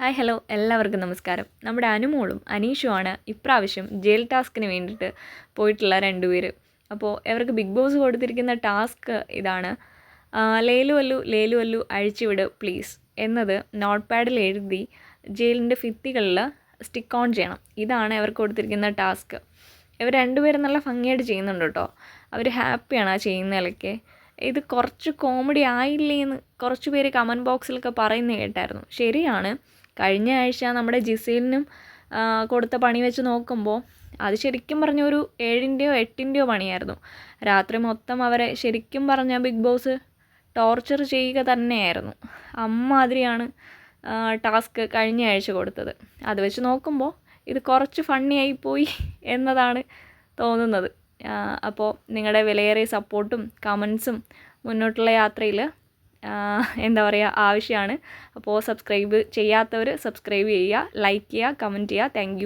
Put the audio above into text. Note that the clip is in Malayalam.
ഹായ് ഹലോ എല്ലാവർക്കും നമസ്കാരം. നമ്മുടെ അനുമോളും അനീഷുമാണ് ഇപ്രാവശ്യം ജയിൽ ടാസ്കിന് വേണ്ടിയിട്ട് പോയിട്ടുള്ള രണ്ടുപേര്. അപ്പോൾ ഇവർക്ക് ബിഗ് ബോസ് കൊടുത്തിരിക്കുന്ന ടാസ്ക് ഇതാണ്. ലേലു അല്ലു ലേലു അല്ലു അഴിച്ചുവിട് പ്ലീസ് എന്നത് നോട്ട് പാഡിൽ എഴുതി ജയിലിൻ്റെ ഭിത്തികളിൽ സ്റ്റിക്ക് ഓൺ ചെയ്യണം. ഇതാണ് ഇവർക്ക് കൊടുത്തിരിക്കുന്ന ടാസ്ക്. ഇവർ രണ്ടുപേരും നല്ല ഭംഗിയായിട്ട് ചെയ്യുന്നുണ്ട് കേട്ടോ. അവർ ഹാപ്പിയാണ് ആ ചെയ്യുന്നതിലൊക്കെ. ഇത് കുറച്ച് കോമഡി ആയില്ലേ എന്ന് കുറച്ച് പേര് കമൻറ്റ് ബോക്സിലൊക്കെ പറയുന്നത് കേട്ടായിരുന്നു. ശരിയാണ്, കഴിഞ്ഞ ആഴ്ച നമ്മുടെ ജിസേലിനും കൊടുത്ത പണി വെച്ച് നോക്കുമ്പോൾ അത് ശരിക്കും പറഞ്ഞ ഒരു 7-ൻ്റെയോ 8-ൻ്റെയോ പണിയായിരുന്നു. രാത്രി മൊത്തം അവരെ ശരിക്കും പറഞ്ഞാൽ ബിഗ് ബോസ് ടോർച്ചർ ചെയ്യുക തന്നെയായിരുന്നു. അമ്മാതിരിയാണ് ടാസ്ക് കഴിഞ്ഞ ആഴ്ച കൊടുത്തത്. അത് വെച്ച് നോക്കുമ്പോൾ ഇത് കുറച്ച് ഫണ്ണിയായി പോയി എന്നതാണ് തോന്നുന്നത്. അപ്പോൾ നിങ്ങളുടെ വിലയേറിയ സപ്പോർട്ടും കമൻസും മുന്നോട്ടുള്ള യാത്രയിൽ എന്താ പറയുക ആവശ്യമാണ്. അപ്പോൾ സബ്സ്ക്രൈബ് ചെയ്യാത്തവർ സബ്സ്ക്രൈബ് ചെയ്യുക, ലൈക്ക് ചെയ്യുക, കമൻറ്റ് ചെയ്യുക. Thank you.